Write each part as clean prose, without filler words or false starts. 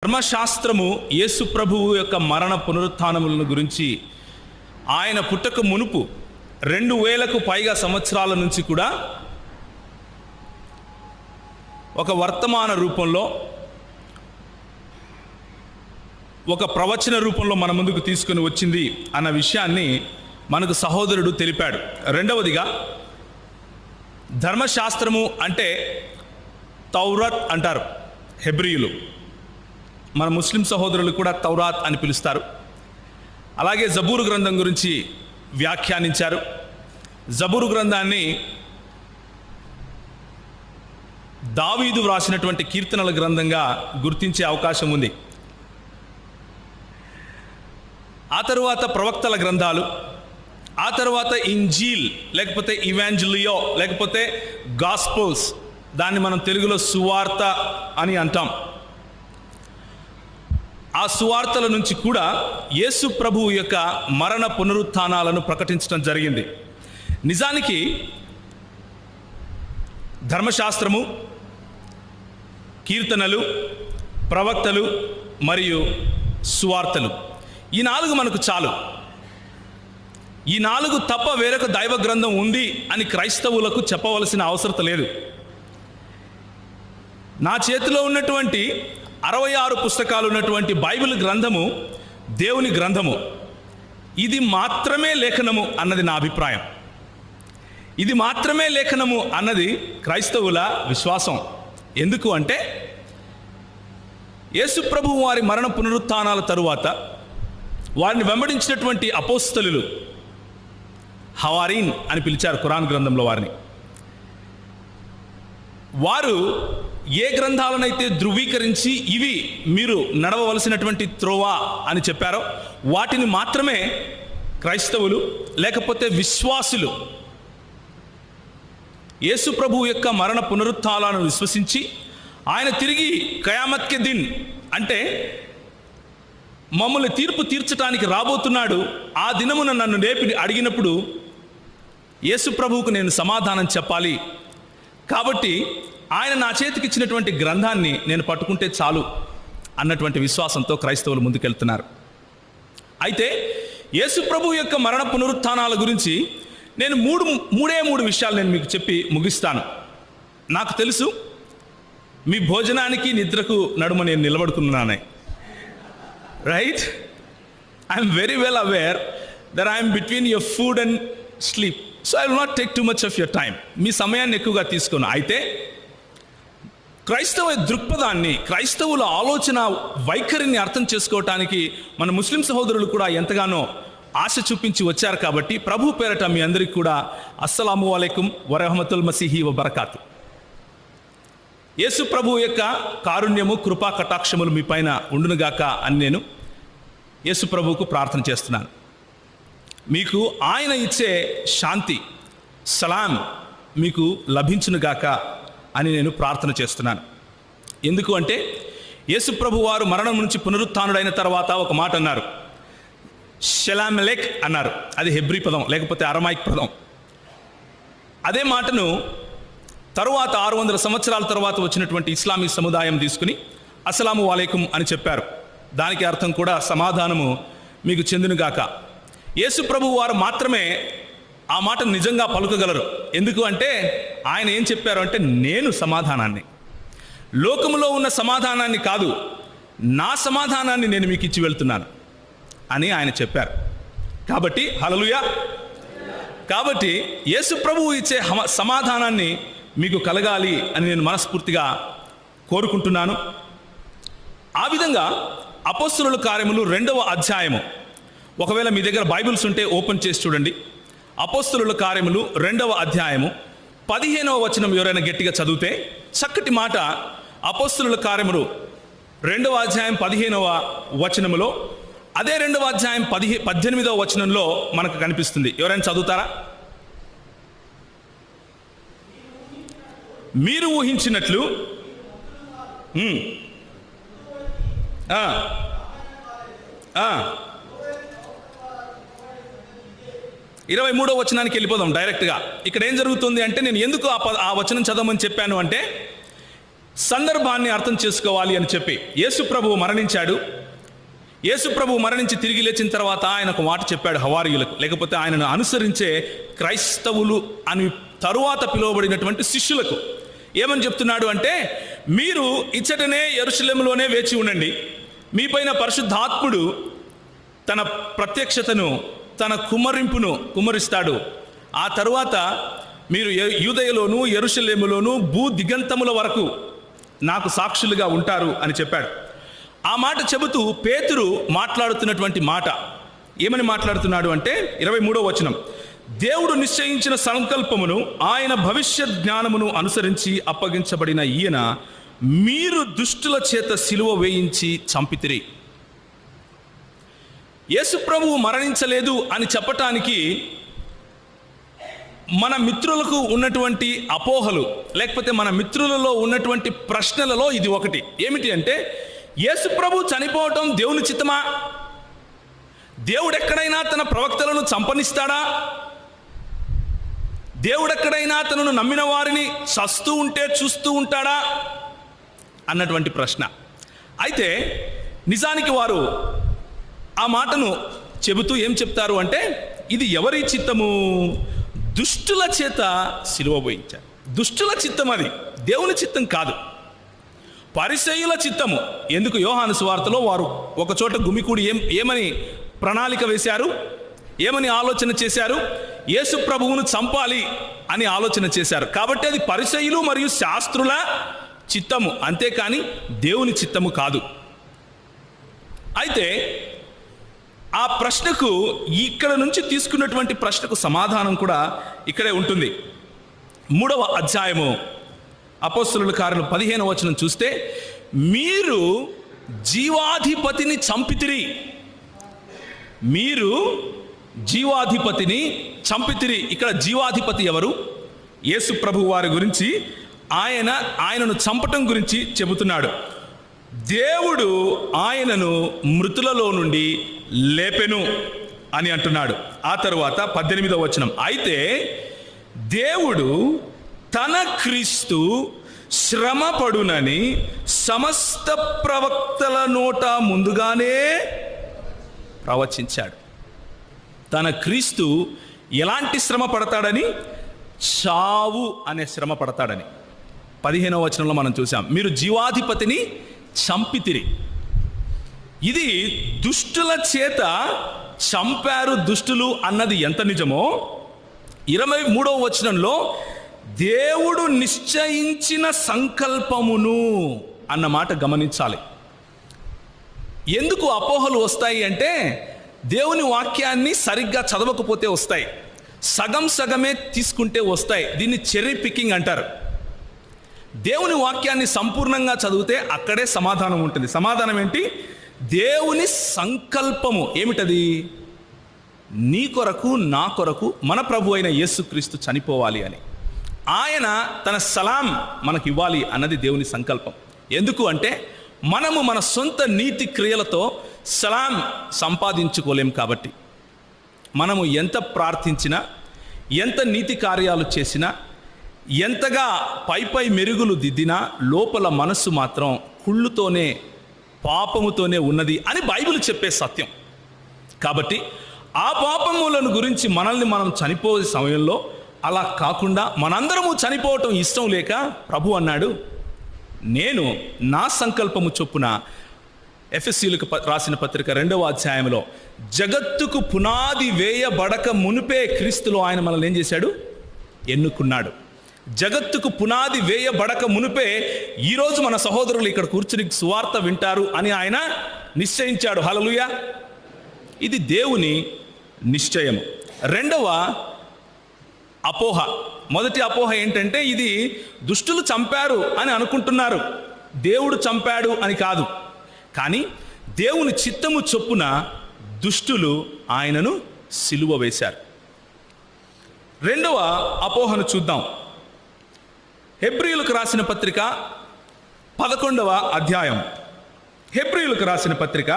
ధర్మశాస్త్రము యేసు ప్రభువు యొక్క మరణ పునరుత్థానములను గురించి ఆయన పుట్టక మునుపు 2000కు పైగా సంవత్సరాల నుంచి కూడా ఒక వర్తమాన రూపంలో, ఒక ప్రవచన రూపంలో మన ముందుకు తీసుకొని వచ్చింది అన్న విషయాన్ని మనకు సహోదరుడు తెలిపాడు. రెండవదిగా, ధర్మశాస్త్రము అంటే తౌరాత్ అంటారు హెబ్రీయులు. మన ముస్లిం సహోదరులు కూడా తౌరాత్ అని పిలుస్తారు. అలాగే జబూరు గ్రంథం గురించి వ్యాఖ్యానించారు. జబూరు గ్రంథాన్ని దావీదు వ్రాసినటువంటి కీర్తనల గ్రంథంగా గుర్తించే అవకాశం ఉంది. ఆ తరువాత ప్రవక్తల గ్రంథాలు, ఆ తర్వాత ఇంజీల్ లేకపోతే ఇవాంజలియో లేకపోతే గాస్పోల్స్, దాన్ని మనం తెలుగులో సువార్త అని అంటాం. ఆ సువార్తల నుంచి కూడా యేసు ప్రభువు యొక్క మరణ పునరుత్థానాలను ప్రకటించడం జరిగింది. నిజానికి ధర్మశాస్త్రము, కీర్తనలు, ప్రవక్తలు మరియు సువార్తలు, ఈ 4 మనకు చాలు. ఈ 4 తప్ప వేరొక దైవ గ్రంథం ఉంది అని క్రైస్తవులకు చెప్పవలసిన అవసరం లేదు. నా చేతిలో ఉన్నటువంటి 66 పుస్తకాలు ఉన్నటువంటి బైబిల్ గ్రంథము దేవుని గ్రంథము. ఇది మాత్రమే లేఖనము అన్నది నా అభిప్రాయం. ఇది మాత్రమే లేఖనము అన్నది క్రైస్తవుల విశ్వాసం. ఎందుకు అంటే, యేసు ప్రభువు వారి మరణ పునరుత్థానాల తరువాత వారిని వెంబడించినటువంటి అపోస్తలులు, హవారీన్ అని పిలిచారు ఖురాన్ గ్రంథంలో వారిని. వారు ఏ గ్రంథాలనైతే ధృవీకరించి ఇవి మీరు నడవవలసినటువంటి త్రోవా అని చెప్పారో వాటిని మాత్రమే క్రైస్తవులు లేకపోతే విశ్వాసులు యేసు ప్రభువు యొక్క మరణ పునరుత్థానాలను విశ్వసించి, ఆయన తిరిగి ఖయామత్ కే దిన్ అంటే మమ్మల్ని తీర్పు తీర్చడానికి రాబోతున్నాడు, ఆ దినమున నన్ను లేపి అడిగినప్పుడు యేసు ప్రభువుకు నేను సమాధానం చెప్పాలి, కాబట్టి ఆయన నా చేతికి ఇచ్చినటువంటి గ్రంథాన్ని నేను పట్టుకుంటే చాలు అన్నటువంటి విశ్వాసంతో క్రైస్తవులు ముందుకెళ్తున్నారు. అయితే యేసు ప్రభువు యొక్క మరణ పునరుత్థానాల గురించి నేను మూడే విషయాలు నేను మీకు చెప్పి ముగిస్తాను. నాకు తెలుసు మీ భోజనానికి నిద్రకు నడుమ నేను నిలబడుకున్నానే, right? I'm very well aware that I'm between your food and sleep, so I will not take too much of your time. మీ సమయాన్ని ఎక్కువగా తీసుకోను. అయితే క్రైస్తవ దృక్పథాన్ని, క్రైస్తవుల ఆలోచన వైఖరిని అర్థం చేసుకోవటానికి మన ముస్లిం సహోదరులు కూడా ఎంతగానో ఆశ చూపించి వచ్చారు. కాబట్టి ప్రభు పేరట మీ అందరికీ కూడా అస్సలాము అలైకుం వరహమతుల్ మసీహి వబరకాతు. యేసు ప్రభు యొక్క కారుణ్యము, కృపా కటాక్షములు మీ పైన ఉండునుగాక అని నేను యేసు ప్రభువుకు ప్రార్థన చేస్తున్నాను. మీకు ఆయన ఇచ్చే శాంతి, సలాం మీకు లభించునుగాక అని నేను ప్రార్థన చేస్తున్నాను. ఎందుకు అంటే, యేసు ప్రభు వారు మరణం నుంచి పునరుత్థానుడైన తర్వాత ఒక మాట అన్నారు, షలామ్ లేక్ అన్నారు. అది హెబ్రీ పదం లేకపోతే అరమాయిక్ పదం. అదే మాటను తరువాత 600 సంవత్సరాల తర్వాత వచ్చినటువంటి ఇస్లామీ సముదాయం తీసుకుని అస్సలాము అలైకుం అని చెప్పారు. దానికి అర్థం కూడా సమాధానము మీకు చెందునుగాక. యేసు ప్రభు వారు మాత్రమే ఆ మాట నిజంగా పలుకగలరు. ఎందుకు అంటే, ఆయన ఏం చెప్పారు అంటే, నేను సమాధానాన్ని, లోకములో ఉన్న సమాధానాన్ని కాదు, నా సమాధానాన్ని నేను మీకు ఇచ్చి వెళ్తున్నాను అని ఆయన చెప్పారు. కాబట్టి హల్లెలూయా. కాబట్టి యేసు ప్రభువు ఇచ్చే సమాధానాన్ని మీకు కలగాలి అని నేను మనస్ఫూర్తిగా కోరుకుంటున్నాను. ఆ విధంగా అపోస్తలుల కార్యములు 2వ అధ్యాయము, ఒకవేళ మీ దగ్గర బైబిల్స్ ఉంటే ఓపెన్ చేసి చూడండి. అపోస్తలుల కార్యములు 2వ అధ్యాయము 15వ వచనం ఎవరైనా గట్టిగా చదివితే చక్కటి మాట. అపోస్తలుల కార్యములు 2వ అధ్యాయం 15వ వచనములో, అదే 2వ అధ్యాయం 18వ వచనంలో మనకు కనిపిస్తుంది. ఎవరైనా చదువుతారా? మీరు ఊహించినట్లు 23వ వచనానికి వెళ్ళిపోదాం డైరెక్ట్గా. ఇక్కడ ఏం జరుగుతుంది అంటే, నేను ఎందుకు ఆ వచనం చదవమని చెప్పాను అంటే, సందర్భాన్ని అర్థం చేసుకోవాలి అని చెప్పి యేసు ప్రభువు మరణించాడు. యేసు ప్రభువు మరణించి తిరిగి లేచిన తర్వాత ఆయన ఒక మాట చెప్పాడు హవారీయులకు, లేకపోతే ఆయనను అనుసరించే క్రైస్తవులు అని తరువాత పిలువబడినటువంటి శిష్యులకు. ఏమని చెప్తున్నాడు అంటే, మీరు ఇచ్చటనే యెరూషలేములోనే వేచి ఉండండి, మీపైన పరిశుద్ధాత్ముడు తన ప్రత్యక్షతను, తన కుమ్మరిస్తాడు. ఆ తరువాత మీరు యూదయలోను యెరూషలేములోను భూ దిగంతముల వరకు నాకు సాక్షులుగా ఉంటారు అని చెప్పాడు. ఆ మాట చెబుతూ పేతురు మాట్లాడుతున్నటువంటి మాట ఏమని మాట్లాడుతున్నాడు అంటే 23వ వచనం, దేవుడు నిశ్చయించిన సంకల్పమును ఆయన భవిష్యత్ జ్ఞానమును అనుసరించి అప్పగించబడిన ఈయన మీరు దుష్టుల చేత సిలువ వేయించి చంపితిరి. యేసు ప్రభువు మరణించలేదు అని చెప్పటానికి మన మిత్రులకు ఉన్నటువంటి అపోహలు, లేకపోతే మన మిత్రులలో ఉన్నటువంటి ప్రశ్నలలో ఇది ఒకటి. ఏమిటి అంటే, యేసు ప్రభు చనిపోవటం దేవుని చిత్తమా? దేవుడు ఎక్కడైనా తన ప్రవక్తలను చంపనిస్తాడా? దేవుడు ఎక్కడైనా తనను నమ్మిన వారిని చస్తూ ఉంటే చూస్తూ ఉంటాడా అన్నటువంటి ప్రశ్న. అయితే నిజానికి వారు ఆ మాటను చెబుతూ ఏం చెప్తారు అంటే, ఇది ఎవరి చిత్తము? దుష్టుల చేత సిలువ వేయించారు. దుష్టుల చిత్తం, అది దేవుని చిత్తం కాదు, పరిసయ్యుల చిత్తము. ఎందుకు? యోహాను సువార్తలో వారు ఒక చోట గుమికూడి ఏమని ప్రణాళిక వేశారు, ఏమని ఆలోచన చేశారు? యేసు ప్రభువును చంపాలి అని ఆలోచన చేశారు. కాబట్టి అది పరిసయ్యులు మరియు శాస్త్రుల చిత్తము, అంతేకాని దేవుని చిత్తము కాదు. అయితే ఆ ప్రశ్నకు, ఇక్కడ నుంచి తీసుకున్నటువంటి ప్రశ్నకు సమాధానం కూడా ఇక్కడే ఉంటుంది. 3వ అధ్యాయము అపోస్తలుల కార్యములు 15వ వచనం చూస్తే, మీరు జీవాధిపతిని చంపితిరి. మీరు జీవాధిపతిని చంపితిరి. ఇక్కడ జీవాధిపతి ఎవరు? యేసు ప్రభు వారి గురించి, ఆయనను చంపటం గురించి చెబుతున్నాడు. దేవుడు ఆయనను మృతులలో నుండి లేపెను అని అంటున్నాడు. ఆ తరువాత 18వ వచనం, అయితే దేవుడు తన క్రీస్తు శ్రమపడునని సమస్త ప్రవక్తల నోట ముందుగానే ప్రవచించాడు. తన క్రీస్తు ఎలాంటి శ్రమ పడతాడని? చావు అనే శ్రమ పడతాడని 15వ వచనంలో మనం చూసాం. మీరు జీవాధిపతిని చంపితిరి. ఇది దుష్టుల చేత చంపారు దుష్టులు అన్నది ఎంత నిజమో, 23వ వచనంలో దేవుడు నిశ్చయించిన సంకల్పమును అన్న మాట గమనించాలి. ఎందుకు అపోహలు వస్తాయి అంటే, దేవుని వాక్యాన్ని సరిగ్గా చదవకపోతే వస్తాయి, సగం సగమే తీసుకుంటే వస్తాయి. దీన్ని చెర్రీ పికింగ్ అంటారు. దేవుని వాక్యాన్ని సంపూర్ణంగా చదివితే అక్కడే సమాధానం ఉంటుంది. సమాధానం ఏంటి? దేవుని సంకల్పము ఏమిటది? నీ కొరకు, నా కొరకు మన ప్రభు అయిన యేసుక్రీస్తు చనిపోవాలి అని, ఆయన తన సలాం మనకి ఇవ్వాలి అన్నది దేవుని సంకల్పం. ఎందుకు అంటే, మనము మన సొంత నీతి క్రియలతో సలాం సంపాదించుకోలేం. కాబట్టి మనము ఎంత ప్రార్థించినా, ఎంత నీతి కార్యాలు చేసినా, ఎంతగా పై మెరుగులు దిద్దినా, లోపల మనస్సు మాత్రం కుళ్ళుతోనే, పాపముతోనే ఉన్నది అని బైబిల్ చెప్పే సత్యం. కాబట్టి ఆ పాపములను గురించి మనల్ని మనం చనిపోయే సమయంలో అలా కాకుండా మనందరము చనిపోవటం ఇష్టం లేక ప్రభు అన్నాడు, నేను నా సంకల్పము చొప్పున, ఎఫెసీయులకు రాసిన పత్రిక 2వ అధ్యాయంలో, జగత్తుకు పునాది వేయబడక మునిపే క్రీస్తులో ఆయన మనల్ని ఏం చేశాడు? ఎన్నుకున్నాడు. జగత్తుకు పునాది వేయబడక మునిపే ఈరోజు మన సహోదరులు ఇక్కడ కూర్చుని సువార్త వింటారు అని ఆయన నిశ్చయించాడు. హల్లెలూయా! ఇది దేవుని నిశ్చయము. 2వ అపోహ, మొదటి అపోహ ఏంటంటే, ఇది దుష్టులు చంపారు అని అనుకుంటున్నారు, దేవుడు చంపాడు అని కాదు. కానీ దేవుని చిత్తము చొప్పున దుష్టులు ఆయనను సిలువ వేశారు. 2వ అపోహను చూద్దాం. హెబ్రీయులకు రాసిన పత్రిక 11వ అధ్యాయం, హెబ్రీయులకు రాసిన పత్రిక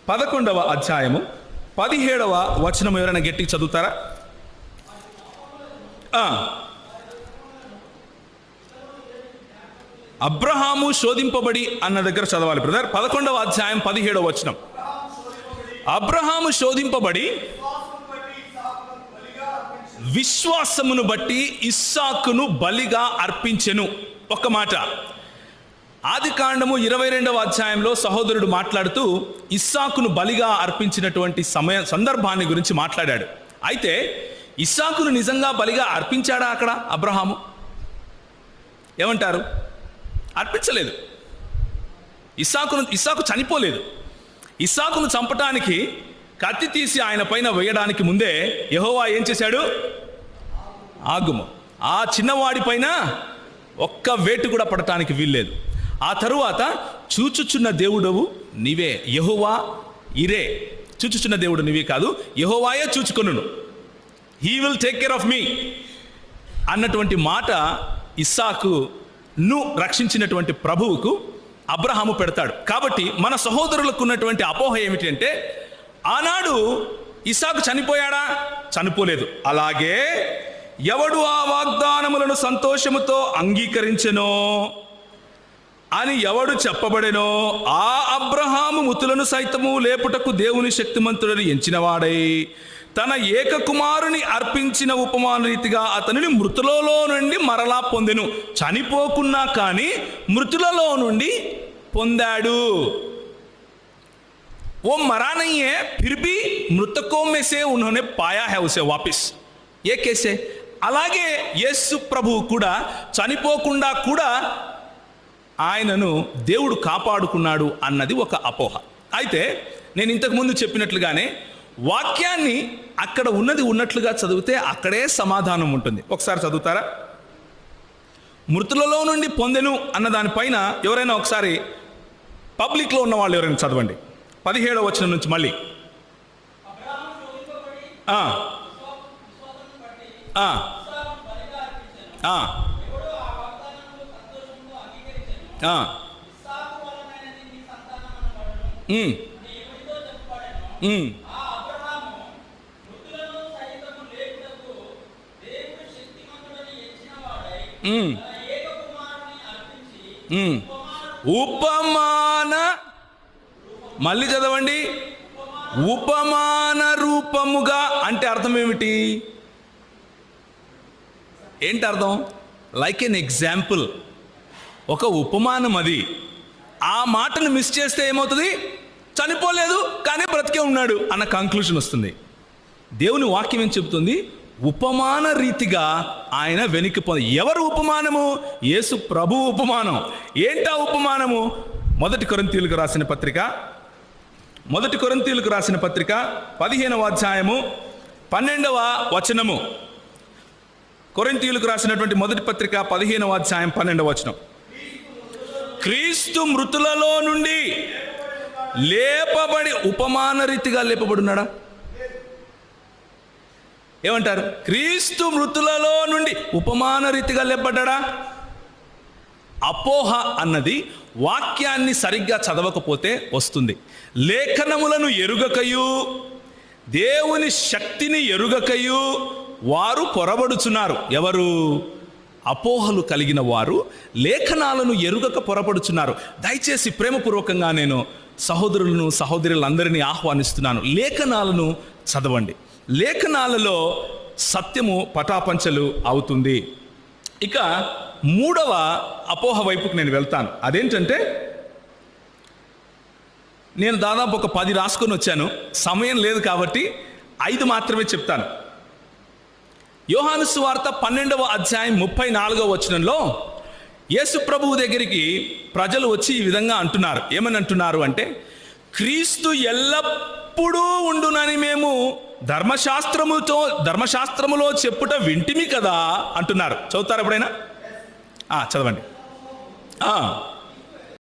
11వ అధ్యాయము 17వ వచనం ఎవరైనా గట్టిగా చదువుతారా? అబ్రహాము శోధింపబడి అన్న దగ్గర చదవాలి బ్రదర్. 11వ అధ్యాయం 17వ వచనం. అబ్రహాము శోధింపబడి విశ్వాసమును బట్టి ఇస్సాకును బలిగా అర్పించెను. ఒక్క మాట. ఆదికాండము 22వ అధ్యాయంలో సహోదరుడు మాట్లాడుతూ ఇస్సాకును బలిగా అర్పించినటువంటి సందర్భాన్ని గురించి మాట్లాడాడు. అయితే ఇస్సాకును నిజంగా బలిగా అర్పించాడా అక్కడ అబ్రహాము? ఏమంటారు? అర్పించలేదు. ఇస్సాకు చనిపోలేదు. ఇస్సాకును చంపటానికి కత్తి తీసి ఆయన పైన వేయడానికి ముందే యెహోవా ఏం చేశాడు? ఆగుము. ఆ చిన్నవాడి పైన ఒక్క వేటు కూడా పడటానికి వీల్లేదు. ఆ తరువాత చూచుచున్న దేవుడవు నీవే, యెహోవా ఇరే. చూచుచున్న దేవుడు నీవే కాదు, యెహోవాయే చూచుకొనును. He will take care of me అన్నటువంటి మాట ఇస్సాకును రక్షించినటువంటి ప్రభువుకు అబ్రహాము పెడతాడు. కాబట్టి మన సహోదరులకు ఉన్నటువంటి అపోహ ఏమిటి అంటే, ఆనాడు ఇస్సాకు చనిపోయాడా? చనిపోలేదు. అలాగే ఎవడు ఆ వాగ్దానములను సంతోషముతో అంగీకరించెనో అని ఎవడు చెప్పబడెనో ఆ అబ్రహాము మృతులను సైతము లేపుటకు దేవుని శక్తిమంతుడని ఎంచినవాడై తన ఏకకుమారుని అర్పించిన ఉపమాన రీతిగా అతనిని మృతులలో నుండి మరలా పొందెను. చనిపోకున్నా కానీ మృతులలో నుండి పొందాడు. वो मरा नहीं है, फिर भी मृतकों में से उन्होंने पाया है उसे वापिस. ये कैसे? అలాగే యేసు ప్రభువు కూడా చనిపోకుండా కూడా ఆయనను దేవుడు కాపాడుకున్నాడు అన్నది ఒక అపోహ. అయితే నేను ఇంతకుముందు చెప్పినట్లుగానే వాక్యాన్ని అక్కడ ఉన్నది ఉన్నట్లుగా చదివితే అక్కడే సమాధానం ఉంటుంది. ఒకసారి చదువుతారా? మృతులలో నుండి పొందెను అన్న దానిపైన ఎవరైనా ఒకసారి పబ్లిక్లో ఉన్న వాళ్ళు ఎవరైనా చదవండి. 17వ వచనం నుంచి మళ్ళీ. ఉపమాన, మళ్ళీ చదవండి. ఉపమాన రూపముగా అంటే అర్థం ఏమిటి? ఏంటి అర్థం? లైక్ ఎన్ ఎగ్జాంపుల్, ఒక ఉపమానం. అది ఆ మాటను మిస్ చేస్తే ఏమవుతుంది? చనిపోలేదు కానీ బ్రతికే ఉన్నాడు అన్న కంక్లూషన్ వస్తుంది. దేవుని వాక్యం ఏం చెబుతుంది? ఉపమాన రీతిగా ఆయన వెనక్కి ఎవరు ఉపమానము? యేసు ప్రభు ఉపమానం. ఏంటా ఉపమానము? 1 కొరింథీయులకు రాసిన పత్రిక 15వ అధ్యాయము 12వ వచనము. కొరింథీయులకు రాసినటువంటి మొదటి పత్రిక 15వ అధ్యాయం 12వ వచనం. క్రీస్తు మృతులలో నుండి లేపబడి, ఉపమాన రీతిగా లేపబడున్నాడా? ఏమంటారు? క్రీస్తు మృతులలో నుండి ఉపమాన రీతిగా లేపబడ్డా? అపోహ అన్నది వాక్యాన్ని సరిగ్గా చదవకపోతే వస్తుంది. లేఖనములను ఎరుగకయు దేవుని శక్తిని ఎరుగకయు వారు పొరబడుచున్నారు. ఎవరు? అపోహలు కలిగిన వారు లేఖనాలను ఎరుగక పొరపడుచున్నారు. దయచేసి ప్రేమపూర్వకంగా నేను సహోదరులను సహోదరులందరినీ ఆహ్వానిస్తున్నాను. లేఖనాలను చదవండి. లేఖనాలలో సత్యము పటాపంచలు అవుతుంది. ఇక 3వ అపోహ వైపుకు నేను వెళ్తాను. అదేంటంటే, నేను దాదాపు ఒక 10 రాసుకొని వచ్చాను. సమయం లేదు కాబట్టి 5 మాత్రమే చెప్తాను. యోహాను సువార్త 12వ అధ్యాయం 34వ వచనంలో యేసు ప్రభువు దగ్గరికి ప్రజలు వచ్చి ఈ విధంగా అంటున్నారు. ఏమని అంటున్నారు అంటే, క్రీస్తు ఎల్లప్పుడూ ఉండునని మేము ధర్మశాస్త్రములో చెప్పుట వింటిమి కదా అంటున్నారు. చదువుతారు ఎప్పుడైనా? చదవండి.